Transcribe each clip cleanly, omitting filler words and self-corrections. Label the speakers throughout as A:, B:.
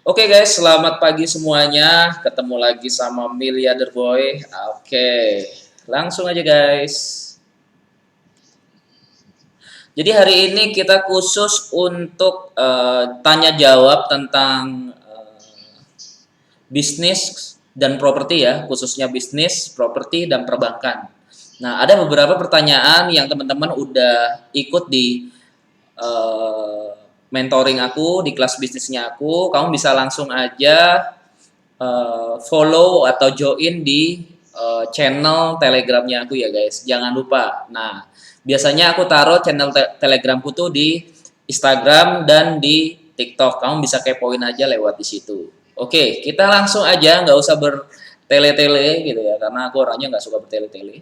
A: Oke guys, selamat pagi semuanya. Ketemu lagi sama Miliarder Boy. Oke, langsung aja guys. Jadi hari ini kita khusus untuk tanya jawab tentang bisnis dan properti ya, khususnya bisnis, properti dan perbankan. Nah, ada beberapa pertanyaan yang teman-teman udah ikut di eh, mentoring aku di kelas bisnisnya aku. Kamu bisa langsung aja follow atau join di channel telegramnya aku ya guys, jangan lupa. Nah, biasanya aku taruh channel telegramku tuh di Instagram dan di TikTok, kamu bisa kepoin aja lewat di situ. Oke, kita langsung aja, nggak usah bertele-tele gitu ya, karena aku orangnya nggak suka bertele-tele.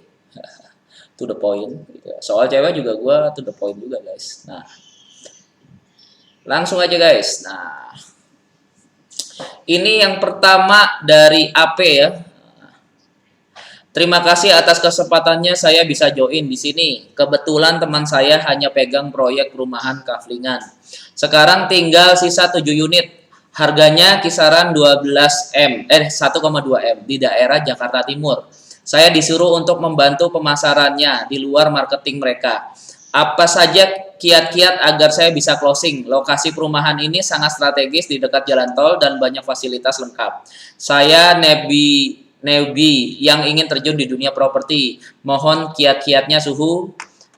A: To the point gitu ya. Soal cewek juga gue to the point juga guys. Nah, langsung aja guys. Nah, ini yang pertama dari AP ya. Terima kasih atas kesempatannya saya bisa join di sini. Kebetulan teman saya hanya pegang proyek perumahan Kaflingan. Sekarang tinggal sisa 7 unit. Harganya kisaran 1,2 M di daerah Jakarta Timur. Saya disuruh untuk membantu pemasarannya di luar marketing mereka. Apa saja kiat-kiat agar saya bisa closing? Lokasi perumahan ini sangat strategis di dekat jalan tol dan banyak fasilitas lengkap. Saya newbie yang ingin terjun di dunia properti. Mohon kiat-kiatnya suhu.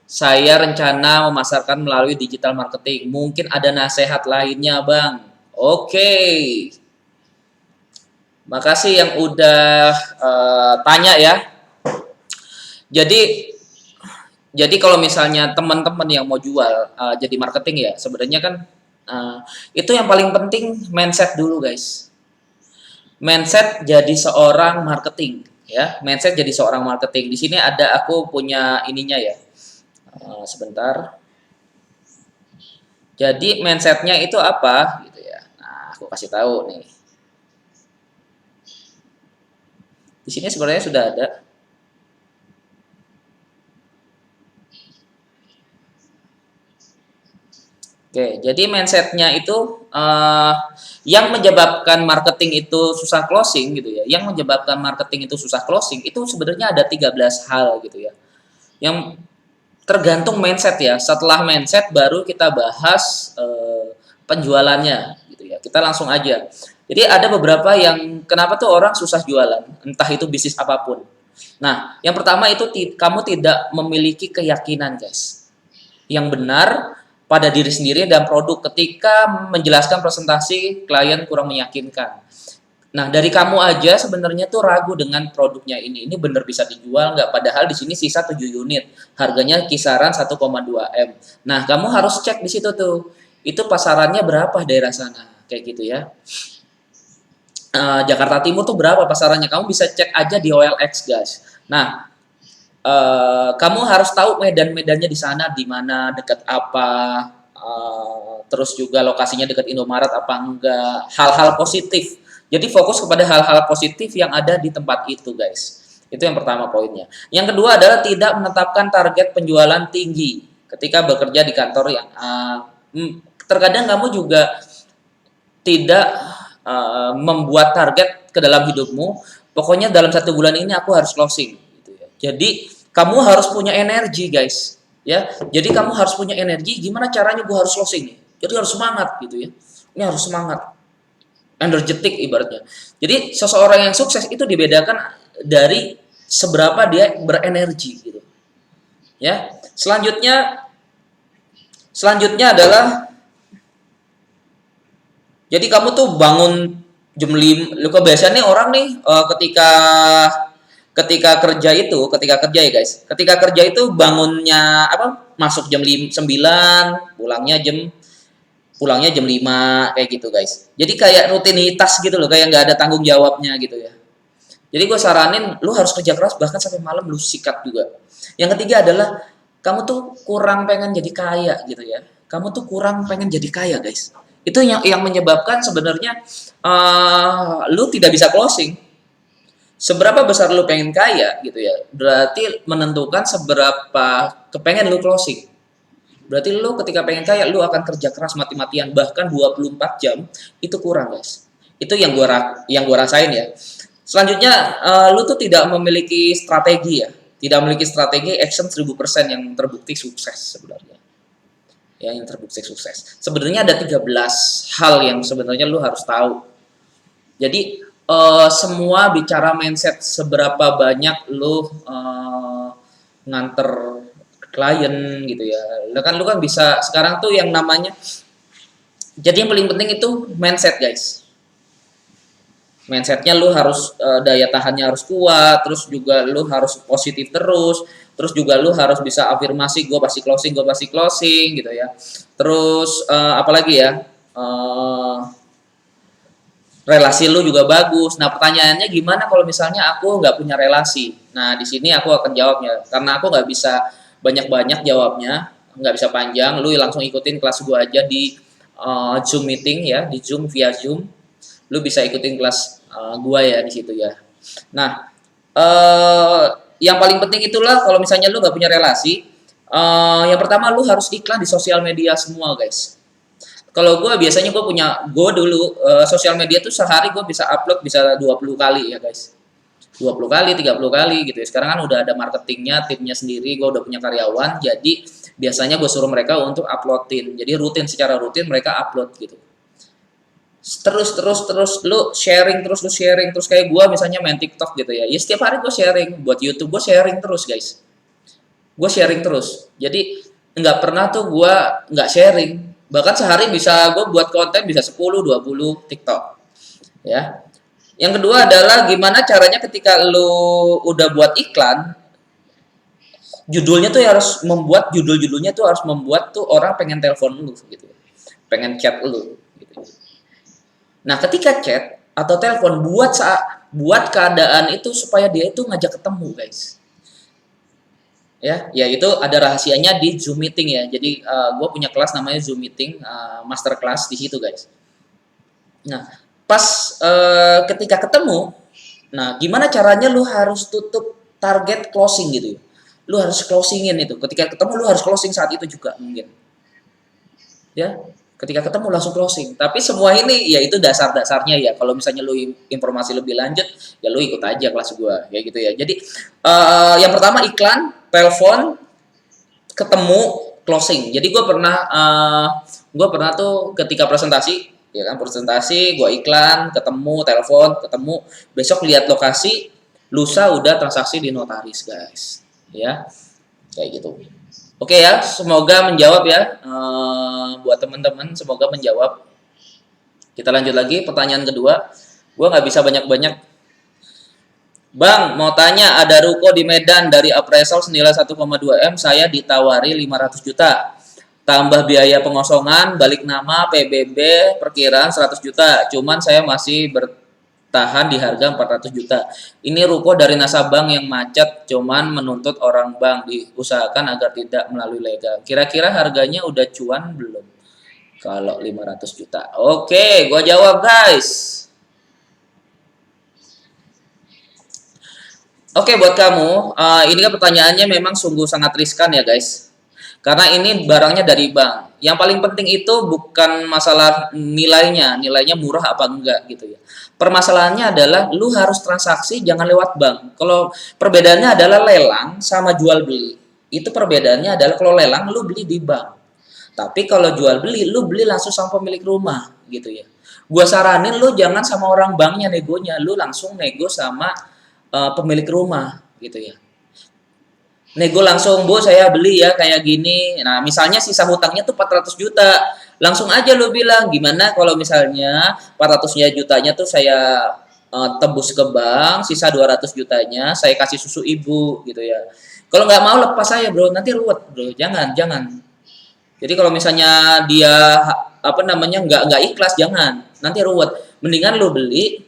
A: Saya rencana memasarkan melalui digital marketing. Mungkin ada nasihat lainnya, Bang. Oke. Makasih yang udah tanya ya. Jadi kalau misalnya teman-teman yang mau jual jadi marketing ya, sebenarnya kan itu yang paling penting mindset dulu, guys. Mindset jadi seorang marketing ya, mindset jadi seorang marketing. Di sini ada aku punya ininya ya. Sebentar. Jadi mindsetnya itu apa gitu ya. Nah, aku kasih tahu nih. Di sini sebenarnya sudah ada. Oke, jadi mindsetnya itu yang menyebabkan marketing itu susah closing gitu ya. Yang menyebabkan marketing itu susah closing itu sebenarnya ada 13 hal gitu ya. Yang tergantung mindset ya. Setelah mindset baru kita bahas penjualannya gitu ya. Kita langsung aja. Jadi ada beberapa yang kenapa tuh orang susah jualan, entah itu bisnis apapun. Nah, yang pertama itu kamu tidak memiliki keyakinan, guys, yang benar pada diri sendiri dan produk. Ketika menjelaskan presentasi, klien kurang meyakinkan. Nah, dari kamu aja sebenarnya tuh ragu dengan produknya ini. Ini benar bisa dijual nggak? Padahal di sini sisa 7 unit. Harganya kisaran 1,2 M. Nah, kamu harus cek di situ tuh. Itu pasarannya berapa daerah sana? Kayak gitu ya. Jakarta Timur tuh berapa pasarannya? Kamu bisa cek aja di OLX, guys. Nah, kamu harus tahu medan-medannya di sana, di mana, dekat apa, terus juga lokasinya dekat Indomaret apa enggak, hal-hal positif. Jadi fokus kepada hal-hal positif yang ada di tempat itu, guys. Itu yang pertama poinnya. Yang kedua adalah tidak menetapkan target penjualan tinggi ketika bekerja di kantor yang terkadang kamu juga tidak membuat target ke dalam hidupmu. Pokoknya dalam 1 bulan ini aku harus closing. Gitu ya. Jadi kamu harus punya energi, guys. Ya, jadi kamu harus punya energi. Gimana caranya gue harus closing nih? Jadi harus semangat gitu ya. Ini harus semangat, energetik ibaratnya. Jadi seseorang yang sukses itu dibedakan dari seberapa dia berenergi gitu. Ya. Selanjutnya adalah jadi kamu tuh bangun jam 5. Lu kebiasaan nih orang nih ketika ketika ketika kerja ya guys. Ketika kerja itu bangunnya apa? Masuk jam 9, pulangnya jam 5 kayak gitu guys. Jadi kayak rutinitas gitu loh, kayak nggak ada tanggung jawabnya gitu ya. Jadi gue saranin lu harus kerja keras bahkan sampai malam lu sikat juga. Yang ketiga adalah kamu tuh kurang pengen jadi kaya gitu ya. Kamu tuh kurang pengen jadi kaya guys. Itu yang menyebabkan sebenarnya lu tidak bisa closing. Seberapa besar lu pengen kaya gitu ya. Berarti menentukan seberapa kepengen lu closing. Berarti lu ketika pengen kaya lu akan kerja keras mati-matian bahkan 24 jam itu kurang guys. Itu yang gua rasain ya. Selanjutnya, lu tuh tidak memiliki strategi ya. Tidak memiliki strategi action 1000% yang terbukti sukses sebenarnya. Ya, yang terbukti sukses. Sebenarnya ada 13 hal yang sebenarnya lu harus tahu. Jadi semua bicara mindset, seberapa banyak lu nganter klien gitu ya. Lu kan bisa sekarang tuh yang namanya, jadi yang paling penting itu mindset, guys. Mindsetnya lu harus daya tahannya harus kuat, terus juga lu harus positif terus juga lu harus bisa afirmasi, gue pasti closing gitu ya. Terus apalagi ya, relasi lu juga bagus. Nah, pertanyaannya gimana kalau misalnya aku nggak punya relasi? Nah, di sini aku akan jawabnya, karena aku nggak bisa banyak-banyak jawabnya, nggak bisa panjang. Lu langsung ikutin kelas gua aja di Zoom meeting ya, di Zoom, via Zoom. Lu bisa ikutin kelas gua ya di situ ya. Nah, yang paling penting itulah kalau misalnya lu nggak punya relasi, yang pertama lu harus iklan di sosial media semua, guys. Kalau gue biasanya gue dulu sosial media tuh sehari gue bisa upload bisa 20 kali ya, guys. 20 kali, 30 kali gitu ya. Sekarang kan udah ada marketingnya, timnya sendiri, gue udah punya karyawan, jadi biasanya gue suruh mereka untuk uploadin. Jadi secara rutin mereka upload gitu. Terus lu sharing terus kayak gue misalnya main TikTok gitu ya. Ya setiap hari gue sharing, buat YouTube gue sharing terus, guys. Gue sharing terus. Jadi nggak pernah tuh gue nggak sharing. Bahkan sehari bisa gue buat konten bisa 10-20 TikTok ya. Yang kedua adalah gimana caranya ketika lu udah buat iklan, judulnya tuh harus membuat judulnya tuh harus membuat tuh orang pengen telepon lu gitu, pengen chat lu gitu. Nah, ketika chat atau telepon, buat keadaan itu supaya dia itu ngajak ketemu, guys. Ya itu ada rahasianya di Zoom meeting ya. Jadi gue punya kelas namanya Zoom meeting, master class di situ, guys. Nah, pas ketika ketemu, nah gimana caranya lu harus tutup target closing gitu ya. Lu harus closingin itu. Ketika ketemu lu harus closing saat itu juga mungkin. Ya, ketika ketemu langsung closing. Tapi semua ini ya itu dasar-dasarnya ya. Kalau misalnya lu informasi lebih lanjut, ya lu ikut aja kelas gua kayak gitu ya. Jadi yang pertama iklan, telepon, ketemu, closing. Jadi gue pernah tuh ketika presentasi, ya kan presentasi, gue iklan, ketemu, telepon, ketemu, besok lihat lokasi, lusa udah transaksi di notaris, guys. Ya, kayak gitu. Oke ya, semoga menjawab ya, buat teman-teman, semoga menjawab. Kita lanjut lagi, pertanyaan kedua. Gue nggak bisa banyak-banyak. Bang, mau tanya, ada ruko di Medan dari appraisal senilai 1,2 M, saya ditawari 500 juta. Tambah biaya pengosongan, balik nama, PBB, perkiraan 100 juta. Cuman saya masih bertahan di harga 400 juta. Ini ruko dari nasabah yang macet, cuman menuntut orang bank, diusahakan agar tidak melalui legal. Kira-kira harganya udah cuan belum? Kalau 500 juta. Oke, gua jawab, guys. Oke, buat kamu, ini kan pertanyaannya memang sungguh sangat riskan ya, guys. Karena ini barangnya dari bank. Yang paling penting itu bukan masalah nilainya murah apa enggak gitu ya. Permasalahannya adalah lu harus transaksi jangan lewat bank. Kalau perbedaannya adalah lelang sama jual beli. Itu perbedaannya adalah kalau lelang lu beli di bank. Tapi kalau jual beli lu beli langsung sama pemilik rumah gitu ya. Gua saranin lu jangan sama orang banknya negonya, lu langsung nego sama pemilik rumah gitu ya. Nego langsung, Bu, saya beli ya kayak gini. Nah, misalnya sisa hutangnya tuh 400 juta. Langsung aja lu bilang, gimana kalau misalnya 400 jutanya tuh saya tebus ke bank, sisa 200 jutanya saya kasih susu ibu gitu ya. Kalau nggak mau lepas saya, Bro, nanti ruwet, Bro. Jangan. Jadi kalau misalnya dia nggak ikhlas, jangan. Nanti ruwet. Mendingan lu beli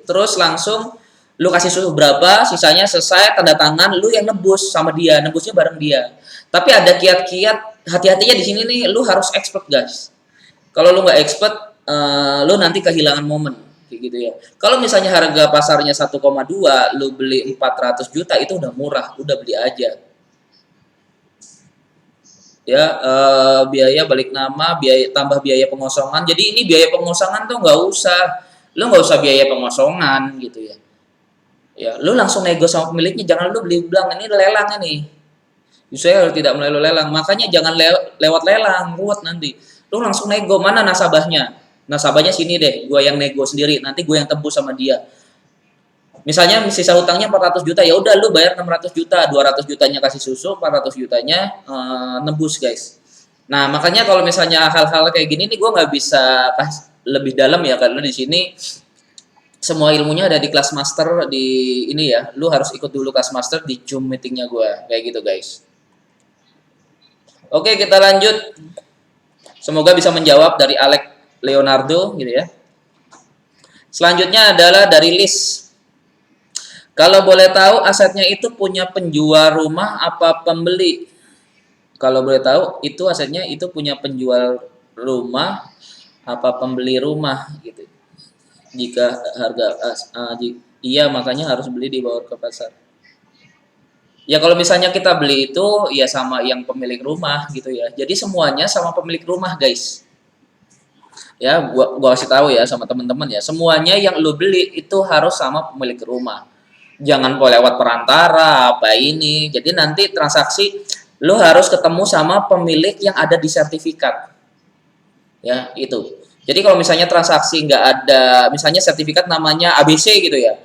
A: terus langsung lu kasih susu berapa, sisanya selesai, tanda tangan, lu yang nebus sama dia, nebusnya bareng dia. Tapi ada kiat-kiat, hati-hatinya di sini nih, lu harus expert, guys. Kalau lu nggak expert, lu nanti kehilangan momen, kayak gitu ya. Kalau misalnya harga pasarnya 1,2, lu beli 400 juta, itu udah murah, udah beli aja. ya, biaya balik nama, biaya tambah biaya pengosongan. Jadi ini biaya pengosongan tuh nggak usah, lu nggak usah biaya pengosongan gitu ya. Ya, lu langsung nego sama pemiliknya, jangan lu bilang ini lelang ini. Saya tidak melalui lelang, makanya jangan lewat lelang, ruwet nanti. Lu langsung nego, mana nasabahnya? Nasabahnya sini deh, gua yang nego sendiri, nanti gue yang tembus sama dia. Misalnya sisa hutangnya 400 juta, ya udah lu bayar 600 juta, 200 jutanya kasih susu, 400 jutanya nebus guys. Nah makanya kalau misalnya hal-hal kayak gini nih gue nggak bisa lebih dalam ya, karena di sini semua ilmunya ada di kelas master di ini ya. Lu harus ikut dulu kelas master di Zoom meetingnya gue, kayak gitu guys. Oke kita lanjut. Semoga bisa menjawab dari Alex Leonardo gitu ya. Selanjutnya adalah dari list. Kalau boleh tahu asetnya itu punya penjual rumah apa pembeli? Kalau boleh tahu itu asetnya itu punya penjual rumah apa pembeli rumah gitu. Jika harga iya makanya harus beli di bawah ke pasar. Ya kalau misalnya kita beli itu ya sama yang pemilik rumah gitu ya. Jadi semuanya sama pemilik rumah guys. Ya gua kasih tahu ya sama teman-teman ya. Semuanya yang lu beli itu harus sama pemilik rumah. Jangan boleh lewat perantara apa ini. Jadi nanti transaksi lu harus ketemu sama pemilik yang ada di sertifikat. Ya, itu. Jadi kalau misalnya transaksi nggak ada, misalnya sertifikat namanya ABC gitu ya.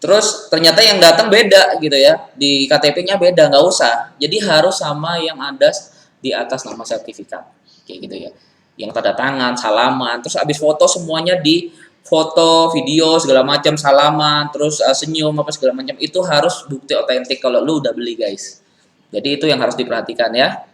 A: Terus ternyata yang datang beda gitu ya. Di KTP-nya beda, nggak usah. Jadi harus sama yang ada di atas nama sertifikat. Kayak gitu ya. Yang tanda tangan, salaman, terus habis foto semuanya di foto, video segala macam, salaman, terus senyum apa segala macam itu harus bukti otentik kalau lu udah beli guys. Jadi itu yang harus diperhatikan ya.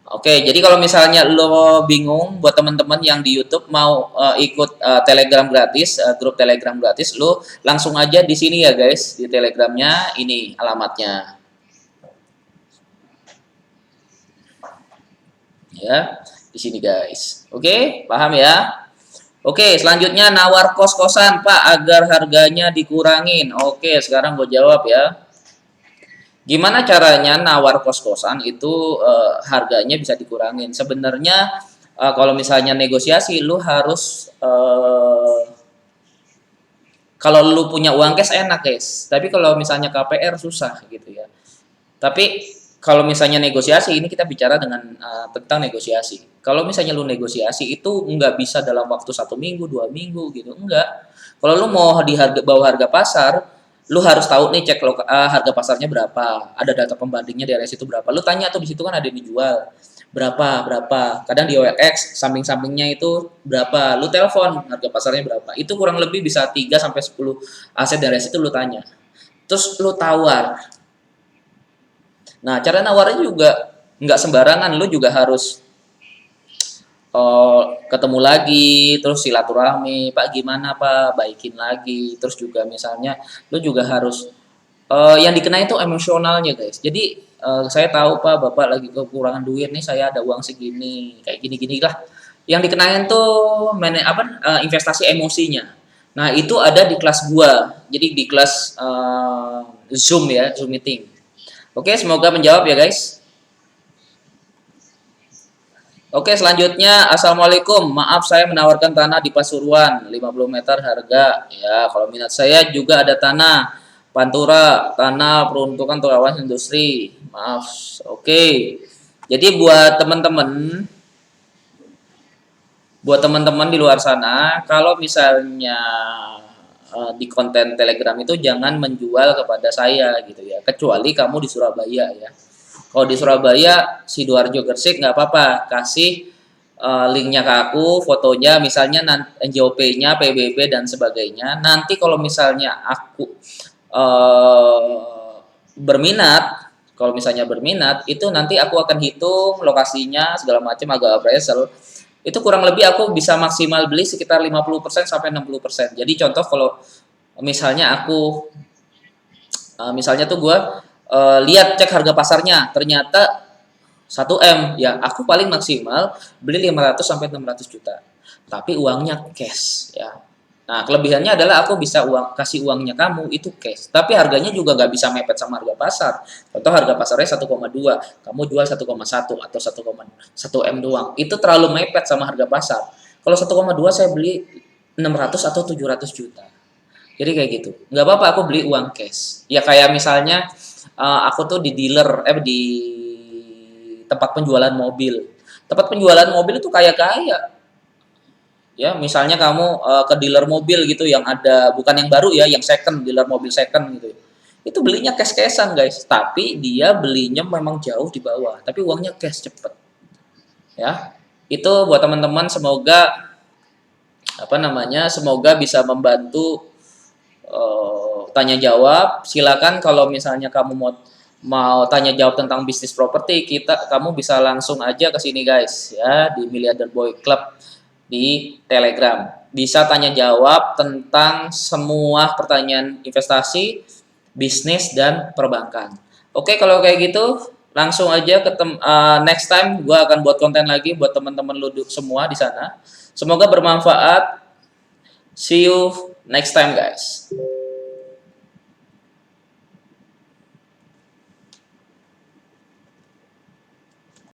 A: Oke, jadi kalau misalnya lo bingung buat teman-teman yang di YouTube mau ikut Telegram gratis, grup Telegram gratis, lo langsung aja di sini ya guys, di Telegramnya ini alamatnya. Ya, di sini guys. Oke, paham ya? Oke, selanjutnya nawar kos-kosan, Pak, agar harganya dikurangin. Oke, sekarang gue jawab ya. Gimana caranya nawar kos-kosan itu harganya bisa dikurangin? Sebenarnya kalau misalnya negosiasi, lu harus kalau lu punya uang cash enak guys. Tapi kalau misalnya KPR susah gitu ya. Tapi kalau misalnya negosiasi, ini kita bicara dengan tentang negosiasi. Kalau misalnya lu negosiasi itu nggak bisa dalam waktu 1 minggu, 2 minggu gitu, enggak. Kalau lu mau di bawah harga pasar, lu harus tahu nih cek harga pasarnya berapa, ada data pembandingnya di area situ berapa. Lu tanya tuh di situ kan ada yang dijual berapa. Kadang di OLX samping-sampingnya itu berapa. Lu telepon harga pasarnya berapa. Itu kurang lebih bisa 3 sampai 10 aset dari situ lu tanya. Terus lu tawar. Nah, cara nawarnya juga nggak sembarangan, lu juga harus ketemu lagi, terus silaturahmi, Pak gimana Pak, baikin lagi, terus juga misalnya lu juga harus yang dikenai itu emosionalnya guys. Jadi saya tahu Pak, Bapak lagi kekurangan duit nih, saya ada uang segini, kayak gini-gini lah. Yang dikenain tuh investasi emosinya. Nah, itu ada di kelas gua. Jadi di kelas Zoom ya, Zoom meeting. Oke, semoga menjawab ya guys. Oke, selanjutnya Assalamualaikum. Maaf saya menawarkan tanah di Pasuruan 50 meter harga. Ya, kalau minat saya juga ada tanah Pantura, tanah peruntukan untuk awas industri. Maaf. Oke. Jadi buat teman-teman di luar sana, kalau misalnya di konten Telegram itu jangan menjual kepada saya gitu ya. Kecuali kamu di Surabaya ya. Kalau di Surabaya, Sidoarjo, Gresik nggak apa-apa, kasih linknya ke aku, fotonya, misalnya NJOP-nya, PBB dan sebagainya. Nanti kalau misalnya aku berminat, kalau misalnya berminat, itu nanti aku akan hitung lokasinya segala macam agak appraisal. Itu kurang lebih aku bisa maksimal beli sekitar 50% sampai 60%. Jadi contoh kalau misalnya aku misalnya tuh gue lihat cek harga pasarnya ternyata 1 M ya, aku paling maksimal beli 500 sampai 600 juta. Tapi uangnya cash ya. Nah, kelebihannya adalah aku bisa kasih uangnya kamu itu cash, tapi harganya juga nggak bisa mepet sama harga pasar. Contoh harga pasarnya 1,2, kamu jual 1,1 atau 1,1 M doang. Itu terlalu mepet sama harga pasar. Kalau 1,2 saya beli 600 atau 700 juta. Jadi kayak gitu. Nggak apa-apa aku beli uang cash. Ya kayak misalnya aku tuh di dealer, di tempat penjualan mobil. Tempat penjualan mobil itu kaya-kaya. Ya, misalnya kamu ke dealer mobil gitu yang ada bukan yang baru ya, yang second, dealer mobil second gitu. Itu belinya cash-cashan, guys. Tapi dia belinya memang jauh di bawah, tapi uangnya cash cepet. Ya. Itu buat teman-teman semoga apa namanya? Semoga bisa membantu tanya jawab. Silakan kalau misalnya kamu mau mau tanya jawab tentang bisnis properti, kamu bisa langsung aja ke sini guys ya di Miliarder Boy Club di Telegram. Bisa tanya jawab tentang semua pertanyaan investasi, bisnis dan perbankan. Oke, kalau kayak gitu langsung aja next time gue akan buat konten lagi buat teman-teman lu semua di sana. Semoga bermanfaat. See you next time guys.